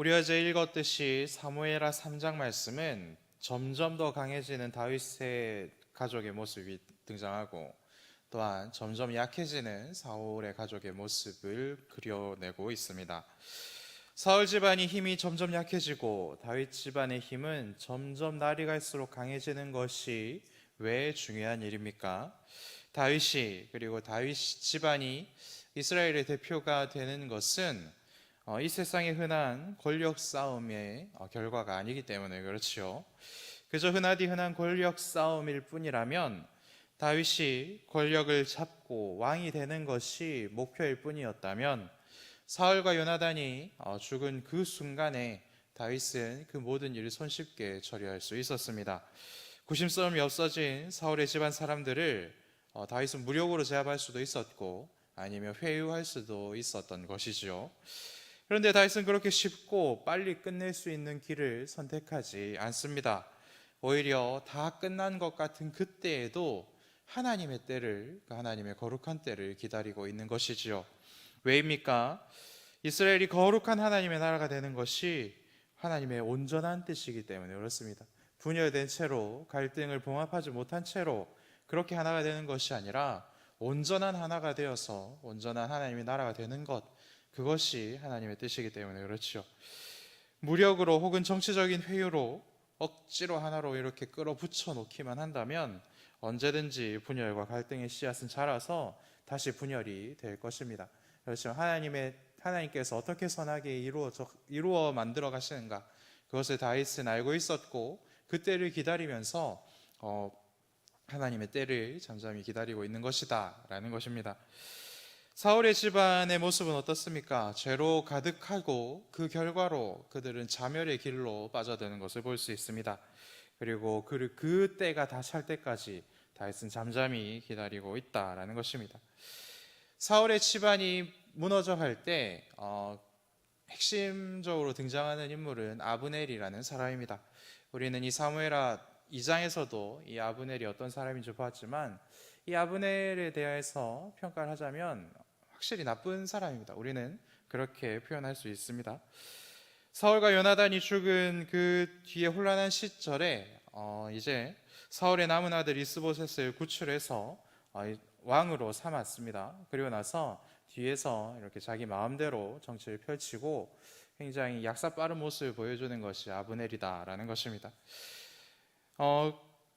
우리 어제 읽었듯이 사무엘하 3장 말씀은 점점 더 강해지는 다윗의 가족의 모습이 등장하고, 또한 점점 약해지는 사울의 가족의 모습을 그려내고 있습니다. 사울 집안이 힘이 점점 약해지고 다윗 집안의 힘은 점점 날이 갈수록 강해지는 것이 왜 중요한 일입니까? 다윗이, 그리고 다윗 집안이 이스라엘의 대표가 되는 것은 이 세상의 흔한 권력 싸움의 결과가 아니기 때문에 그렇지요. 그저 흔하디 흔한 권력 싸움일 뿐이라면 다윗이 권력을 잡고 왕이 되는 것이 목표일 뿐이었다면, 사울과 요나단이 죽은 그 순간에 다윗은 그 모든 일을 손쉽게 처리할 수 있었습니다. 구심싸움이 없어진 사울의 집안 사람들을 다윗은 무력으로 제압할 수도 있었고, 아니면 회유할 수도 있었던 것이지요. 그런데 다윗은 그렇게 쉽고 빨리 끝낼 수 있는 길을 선택하지 않습니다. 오히려 다 끝난 것 같은 그때에도 하나님의 때를, 하나님의 거룩한 때를 기다리고 있는 것이지요. 왜입니까? 이스라엘이 거룩한 하나님의 나라가 되는 것이 하나님의 온전한 뜻이기 때문에 그렇습니다. 분열된 채로, 갈등을 봉합하지 못한 채로 그렇게 하나가 되는 것이 아니라 온전한 하나가 되어서 온전한 하나님의 나라가 되는 것, 그것이 하나님의 뜻이기 때문에 그렇죠. 무력으로 혹은 정치적인 회유로 억지로 하나로 이렇게 끌어붙여 놓기만 한다면 언제든지 분열과 갈등의 씨앗은 자라서 다시 분열이 될 것입니다. 그렇죠. 하나님께서 어떻게 선하게 이루어 만들어 가시는가, 그것을 다윗은 알고 있었고 그 때를 기다리면서 하나님의 때를 잠잠히 기다리고 있는 것이다 라는 것입니다. 사울의 집안의 모습은 어떻습니까? 죄로 가득하고 그 결과로 그들은 자멸의 길로 빠져드는 것을 볼 수 있습니다. 그리고 그 때가 다 찰 때까지 다윗은 잠잠히 기다리고 있다라는 것입니다. 사울의 집안이 무너져 갈 때 핵심적으로 등장하는 인물은 아브넬이라는 사람입니다. 우리는 이 사무엘하 2장에서도 이 아브넬이 어떤 사람인지 보았지만, 이 아브넬에 대해서 평가를 하자면 확실히 나쁜 사람입니다. 우리는 그렇게 표현할 수 있습니다. 사울과 요나단이 죽은 그 뒤에 혼란한 시절에 이제 사울의 남은 아들 이스보셋을 구출해서 왕으로 삼았습니다. 그리고 나서 뒤에서 이렇게 자기 마음대로 정치를 펼치고 굉장히 약사 빠른 모습을 보여주는 것이 아브넬이다라는 것입니다.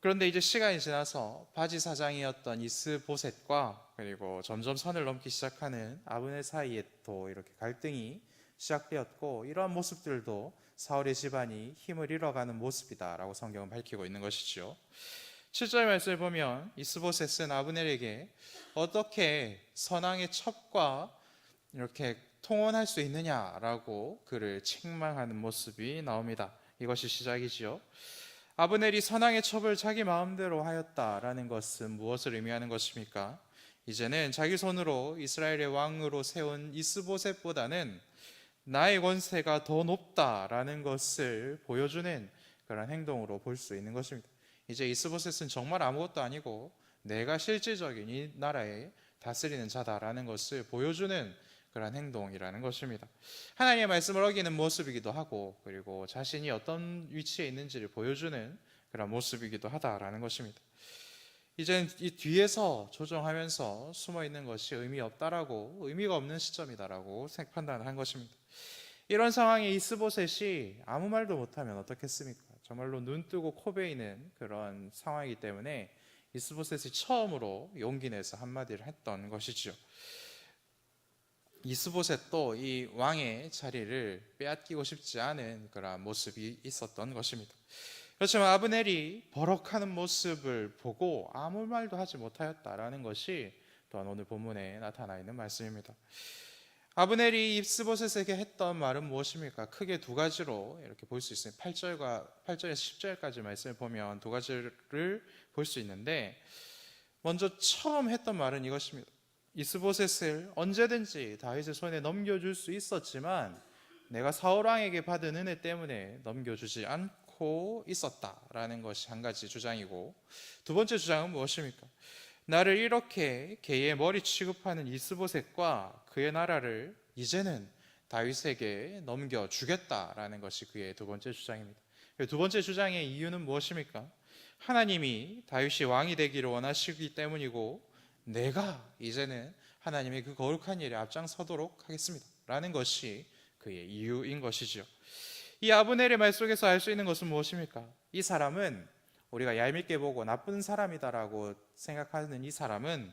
그런데 이제 시간이 지나서 바지 사장이었던 이스보셋과 그리고 점점 선을 넘기 시작하는 아브넬 사이에 또 이렇게 갈등이 시작되었고, 이러한 모습들도 사울의 집안이 힘을 잃어가는 모습이다라고 성경은 밝히고 있는 것이죠. 7절 말씀을 보면 이스보셋은 아브넬에게 어떻게 선왕의 첩과 이렇게 통혼할 수 있느냐라고 그를 책망하는 모습이 나옵니다. 이것이 시작이지요. 아브넬이 선왕의 첩을 자기 마음대로 하였다라는 것은 무엇을 의미하는 것입니까? 이제는 자기 손으로 이스라엘의 왕으로 세운 이스보셋보다는 나의 권세가 더 높다라는 것을 보여주는 그런 행동으로 볼 수 있는 것입니다. 이제 이스보셋은 정말 아무것도 아니고 내가 실질적인 이 나라의 다스리는 자다라는 것을 보여주는 그런 행동이라는 것입니다. 하나님의 말씀을 어기는 모습이기도 하고, 그리고 자신이 어떤 위치에 있는지를 보여주는 그런 모습이기도 하다라는 것입니다. 이젠 이 뒤에서 조정하면서 숨어 있는 것이 의미가 없는 시점이다라고 판단한 것입니다. 이런 상황에 이스보셋이 아무 말도 못하면 어떻겠습니까? 정말로 눈 뜨고 코 베이는 그런 상황이기 때문에 이스보셋이 처음으로 용기 내서 한마디를 했던 것이죠. 이스보셋도 이 왕의 자리를 빼앗기고 싶지 않은 그런 모습이 있었던 것입니다. 그렇지만 아브넬이 버럭하는 모습을 보고 아무 말도 하지 못하였다라는 것이 또한 오늘 본문에 나타나 있는 말씀입니다. 아브넬이 이스보셋에게 했던 말은 무엇입니까? 크게 두 가지로 이렇게 볼 수 있어요. 8절에서 10절까지 말씀을 보면 두 가지를 볼 수 있는데, 먼저 처음 했던 말은 이것입니다. 이스보셋을 언제든지 다윗의 손에 넘겨줄 수 있었지만 내가 사울왕에게 받은 은혜 때문에 넘겨주지 않고 있었다라는 것이 한 가지 주장이고, 두 번째 주장은 무엇입니까? 나를 이렇게 개의 머리 취급하는 이스보셋과 그의 나라를 이제는 다윗에게 넘겨주겠다라는 것이 그의 두 번째 주장입니다. 두 번째 주장의 이유는 무엇입니까? 하나님이 다윗이 왕이 되기를 원하시기 때문이고, 내가 이제는 하나님의 그 거룩한 일에 앞장서도록 하겠습니다 라는 것이 그의 이유인 것이죠. 이 아브넬의 말 속에서 알 수 있는 것은 무엇입니까? 이 사람은, 우리가 얄밉게 보고 나쁜 사람이다라고 생각하는 이 사람은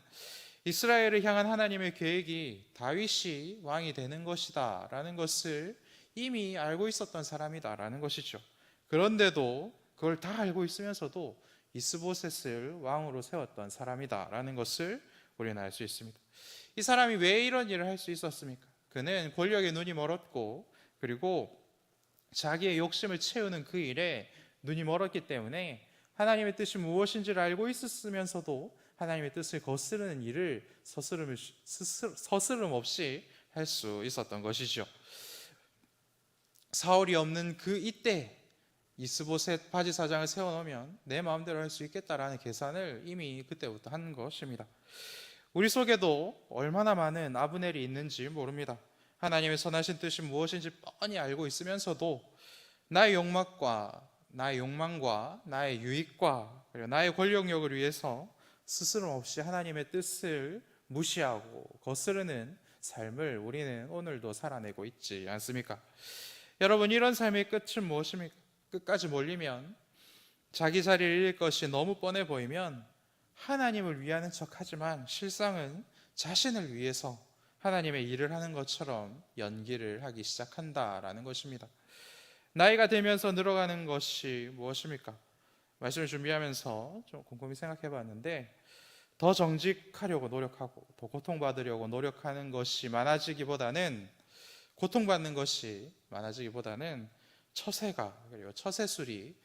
이스라엘을 향한 하나님의 계획이 다윗이 왕이 되는 것이다 라는 것을 이미 알고 있었던 사람이다 라는 것이죠. 그런데도 그걸 다 알고 있으면서도 이스보셋을 왕으로 세웠던 사람이다 라는 것을 우리는 알 수 있습니다. 이 사람이 왜 이런 일을 할 수 있었습니까? 그는 권력에 눈이 멀었고, 그리고 자기의 욕심을 채우는 그 일에 눈이 멀었기 때문에 하나님의 뜻이 무엇인지를 알고 있었으면서도 하나님의 뜻을 거스르는 일을 서스름 없이 할 수 있었던 것이죠. 사울이 없는 그 이때 이스보셋 바지사장을 세워놓으면 내 마음대로 할 수 있겠다라는 계산을 이미 그때부터 한 것입니다. 우리 속에도 얼마나 많은 아브넬이 있는지 모릅니다. 하나님의 선하신 뜻이 무엇인지 뻔히 알고 있으면서도 나의 욕망과 나의 유익과 그리고 나의 권력력을 위해서 스스럼 없이 하나님의 뜻을 무시하고 거스르는 삶을 우리는 오늘도 살아내고 있지 않습니까? 여러분, 이런 삶의 끝은 무엇입니까? 끝까지 몰리면, 자기 자리를 잃을 것이 너무 뻔해 보이면 하나님을 위하는 척하지만 실상은 자신을 위해서 하나님의 일을 하는 것처럼 연기를 하기 시작한다라는 것입니다. 나이가 들면서 늘어가는 것이 무엇입니까? 말씀을 준비하면서 좀 곰곰이 생각해 봤는데, 더 정직하려고 노력하고 더 고통받으려고 노력하는 것이 많아지기보다는, 고통받는 것이 많아지기보다는 처세가, 그리고 처세술이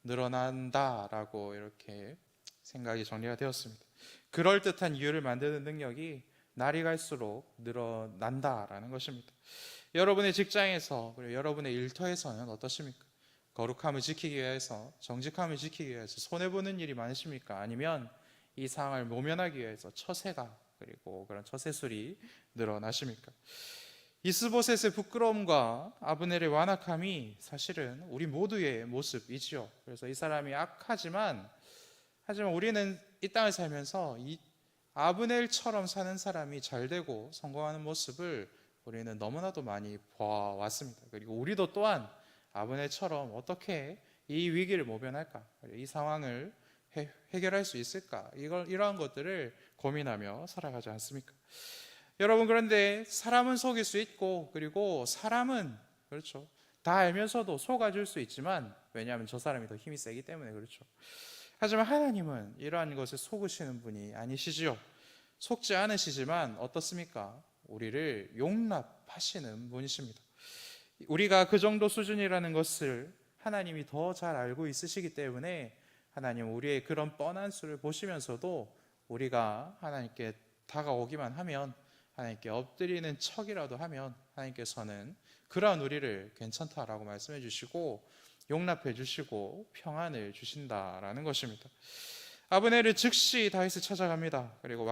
늘어난다라고 이렇게 생각이 정리가 되었습니다. 그럴듯한 이유를 만드는 능력이 날이 갈수록 늘어난다라는 것입니다. 여러분의 직장에서, 그리고 여러분의 일터에서는 어떠십니까? 거룩함을 지키기 위해서, 정직함을 지키기 위해서 손해보는 일이 많으십니까? 아니면 이 상황을 모면하기 위해서 처세가, 그리고 그런 처세술이 늘어나십니까? 이스보셋의 부끄러움과 아브넬의 완악함이 사실은 우리 모두의 모습이지요. 그래서 이 사람이 악하지만 우리는 이 땅을 살면서 이 아브넬처럼 사는 사람이 잘 되고 성공하는 모습을 우리는 너무나도 많이 보아왔습니다. 그리고 우리도 또한 아브넬처럼 어떻게 이 위기를 모면할까, 이 상황을 해결할 수 있을까, 이러한 것들을 고민하며 살아가지 않습니까? 여러분, 그런데 사람은 속일 수 있고, 그리고 사람은, 그렇죠, 다 알면서도 속아줄 수 있지만, 왜냐하면 저 사람이 더 힘이 세기 때문에 그렇죠. 하지만 하나님은 이러한 것을 속으시는 분이 아니시지요. 속지 않으시지만 어떻습니까? 우리를 용납하시는 분이십니다. 우리가 그 정도 수준이라는 것을 하나님이 더 잘 알고 있으시기 때문에 하나님은 우리의 그런 뻔한 수를 보시면서도 우리가 하나님께 다가오기만 하면, 하나님께 엎드리는 척이라도 하면 하나님께서는 그러한 우리를 괜찮다라고 말씀해 주시고 용납해 주시고 평안을 주신다라는 것입니다. 아브넬은 즉시 다윗을 찾아갑니다. 그리고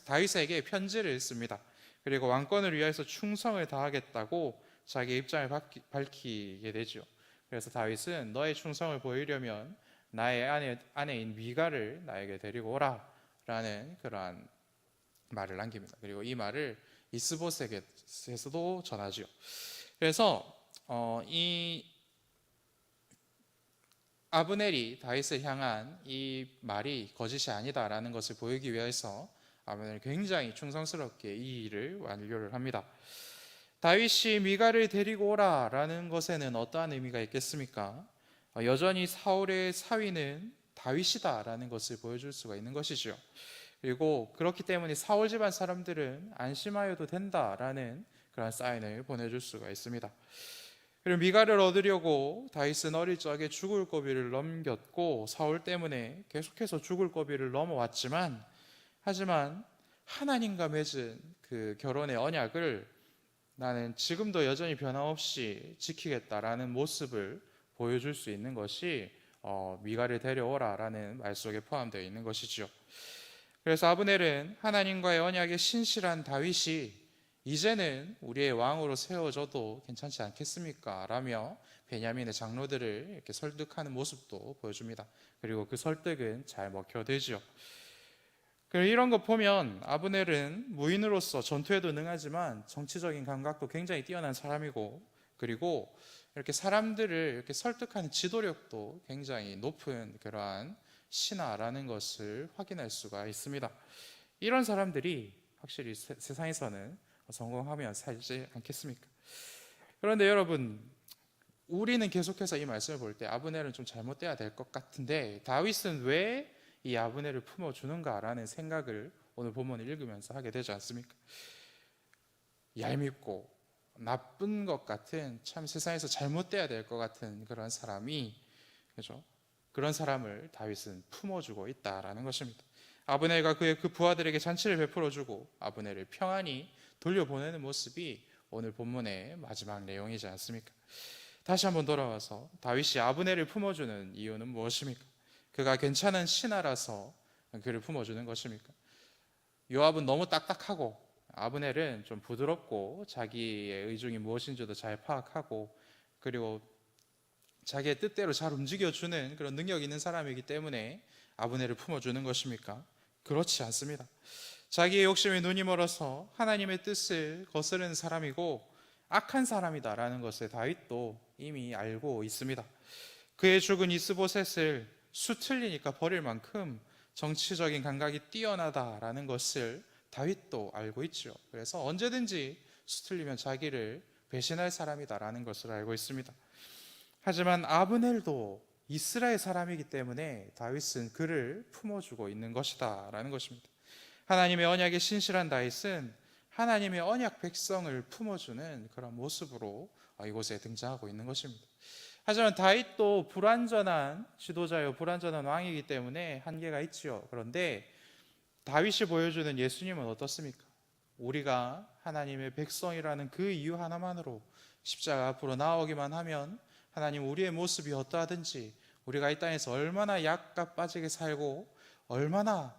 다윗에게 편지를 씁니다. 그리고 왕권을 위해서 충성을 다하겠다고 자기 입장을 밝히게 되죠. 그래서 다윗은 너의 충성을 보이려면 나의 아내인 미갈을 나에게 데리고 오라 라는 그러한 말을 남깁니다. 그리고 이 말을 이스보셋에게도 전하죠. 그래서 이 아브넬이 다윗을 향한 이 말이 거짓이 아니다라는 것을 보이기 위해서 아브넬이 굉장히 충성스럽게 이 일을 완료를 합니다. 다윗이 미갈을 데리고 오라라는 것에는 어떠한 의미가 있겠습니까? 여전히 사울의 사위는 다윗이다라는 것을 보여줄 수가 있는 것이죠. 그리고 그렇기 때문에 사울 집안 사람들은 안심하여도 된다라는 그런 사인을 보내줄 수가 있습니다. 그리고 미갈을 얻으려고 다윗은 어릴 적에 죽을 고비를 넘겼고 사울 때문에 계속해서 죽을 고비를 넘어왔지만, 하지만 하나님과 맺은 그 결혼의 언약을 나는 지금도 여전히 변함없이 지키겠다라는 모습을 보여줄 수 있는 것이 미갈을 데려오라라는 말 속에 포함되어 있는 것이죠. 그래서 아브넬은 하나님과의 언약에 신실한 다윗이 이제는 우리의 왕으로 세워져도 괜찮지 않겠습니까? 라며 베냐민의 장로들을 이렇게 설득하는 모습도 보여줍니다. 그리고 그 설득은 잘 먹혀들죠. 이런 거 보면 아브넬은 무인으로서 전투에도 능하지만 정치적인 감각도 굉장히 뛰어난 사람이고, 그리고 이렇게 사람들을 이렇게 설득하는 지도력도 굉장히 높은 그러한 신하라는 것을 확인할 수가 있습니다. 이런 사람들이 확실히 세상에서는 성공하면 살지 않겠습니까? 그런데 여러분, 우리는 계속해서 이 말씀을 볼 때 아브넬은 좀 잘못돼야 될 것 같은데 다윗은 왜 이 아브넬을 품어주는가라는 생각을 오늘 본문을 읽으면서 하게 되지 않습니까? 얄밉고 나쁜 것 같은, 참 세상에서 잘못돼야 될 것 같은 그런 사람이, 그죠? 그런 사람을 다윗은 품어주고 있다라는 것입니다. 아브넬과 그의 그 부하들에게 잔치를 베풀어주고 아브넬을 평안히 돌려보내는 모습이 오늘 본문의 마지막 내용이지 않습니까? 다시 한번 돌아와서 다윗이 아브넬을 품어주는 이유는 무엇입니까? 그가 괜찮은 신하라서 그를 품어주는 것입니까? 요압은 너무 딱딱하고 아브넬은 좀 부드럽고 자기의 의중이 무엇인지도 잘 파악하고, 그리고 자기의 뜻대로 잘 움직여주는 그런 능력이 있는 사람이기 때문에 아브넬을 품어주는 것입니까? 그렇지 않습니다. 자기의 욕심에 눈이 멀어서 하나님의 뜻을 거스르는 사람이고 악한 사람이다라는 것을 다윗도 이미 알고 있습니다. 그의 죽은 이스보셋을 수틀리니까 버릴 만큼 정치적인 감각이 뛰어나다라는 것을 다윗도 알고 있죠. 그래서 언제든지 수틀리면 자기를 배신할 사람이다라는 것을 알고 있습니다. 하지만 아브넬도 이스라엘 사람이기 때문에 다윗은 그를 품어주고 있는 것이다 라는 것입니다. 하나님의 언약에 신실한 다윗은 하나님의 언약 백성을 품어주는 그런 모습으로 이곳에 등장하고 있는 것입니다. 하지만 다윗도 불완전한 지도자요, 불완전한 왕이기 때문에 한계가 있지요. 그런데 다윗이 보여주는 예수님은 어떻습니까? 우리가 하나님의 백성이라는 그 이유 하나만으로 십자가 앞으로 나오기만 하면 하나님 우리의 모습이 어떠하든지, 우리가 이 땅에서 얼마나 약가 빠지게 살고 얼마나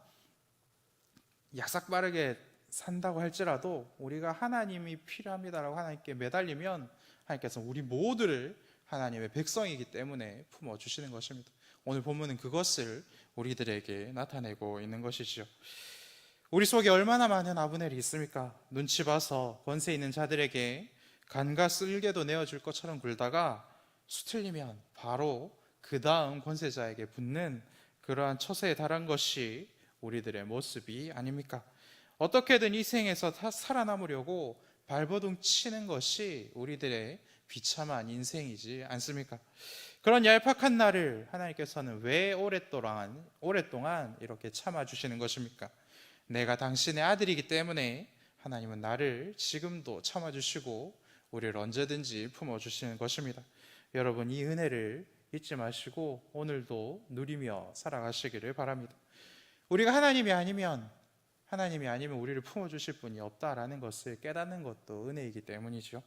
약삭빠르게 산다고 할지라도 우리가 하나님이 필요합니다라고 하나님께 매달리면 하나님께서 우리 모두를 하나님의 백성이기 때문에 품어주시는 것입니다. 오늘 본문은 그것을 우리들에게 나타내고 있는 것이죠. 우리 속에 얼마나 많은 아브넬이 있습니까? 눈치 봐서 권세 있는 자들에게 간과 쓸개도 내어줄 것처럼 굴다가 수틀리면 바로 그 다음 권세자에게 붙는 그러한 처세에 달한 것이 우리들의 모습이 아닙니까? 어떻게든 이 생에서 다 살아남으려고 발버둥 치는 것이 우리들의 비참한 인생이지 않습니까? 그런 얄팍한 나를 하나님께서는 왜 오랫동안 이렇게 참아주시는 것입니까? 내가 당신의 아들이기 때문에 하나님은 나를 지금도 참아주시고 우리를 언제든지 품어주시는 것입니다. 여러분, 이 은혜를 잊지 마시고 오늘도 누리며 살아가시기를 바랍니다. 우리가 하나님이 아니면 우리를 품어주실 분이 없다라는 것을 깨닫는 것도 은혜이기 때문이죠.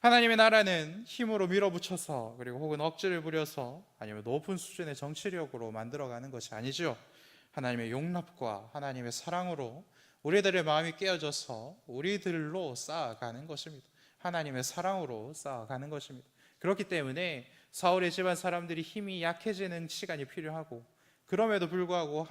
하나님의 나라는 힘으로 밀어붙여서, 그리고 혹은 억지를 부려서, 아니면 높은 수준의 정치력으로 만들어가는 것이 아니죠. 하나님의 용납과 하나님의 사랑으로 우리들의 마음이 깨어져서 우리들로 쌓아가는 것입니다. 하나님의 사랑으로 쌓아가는 것입니다. 그렇기 때문에 사울의 집안 사람들이 힘이 약해지는 시간이 필요하고, 그럼에도 불구하고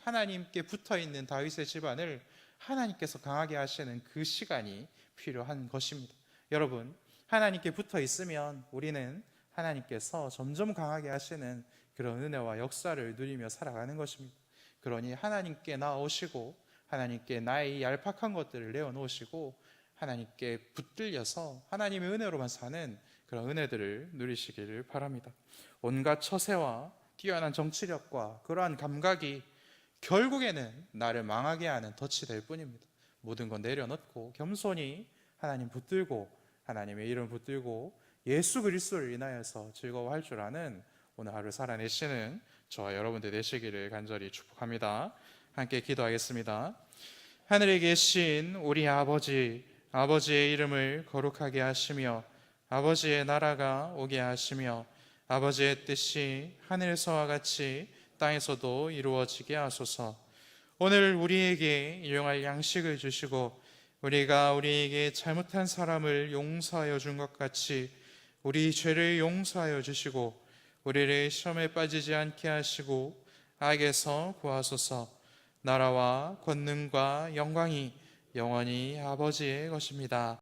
하나님께 붙어있는 다윗의 집안을 하나님께서 강하게 하시는 그 시간이 필요한 것입니다. 여러분, 하나님께 붙어 있으면 우리는 하나님께서 점점 강하게 하시는 그런 은혜와 역사를 누리며 살아가는 것입니다. 그러니 하나님께 나아오시고 하나님께 나의 얄팍한 것들을 내어놓으시고 하나님께 붙들려서 하나님의 은혜로만 사는 그런 은혜들을 누리시기를 바랍니다. 온갖 처세와 뛰어난 정치력과 그러한 감각이 결국에는 나를 망하게 하는 덫이 될 뿐입니다. 모든 건 내려놓고 겸손히 하나님 붙들고, 하나님의 이름 붙들고 예수 그리스도를 인하여서 즐거워할 줄 아는 오늘 하루 살아내시는 저와 여러분들 되시기를 간절히 축복합니다. 함께 기도하겠습니다. 하늘에 계신 우리 아버지의 이름을 거룩하게 하시며 아버지의 나라가 오게 하시며 아버지의 뜻이 하늘에서와 같이 땅에서도 이루어지게 하소서. 오늘 우리에게 일용할 양식을 주시고 우리가 우리에게 잘못한 사람을 용서하여 준 것 같이 우리 죄를 용서하여 주시고 우리를 시험에 빠지지 않게 하시고 악에서 구하소서. 나라와 권능과 영광이 영원히 아버지의 것입니다.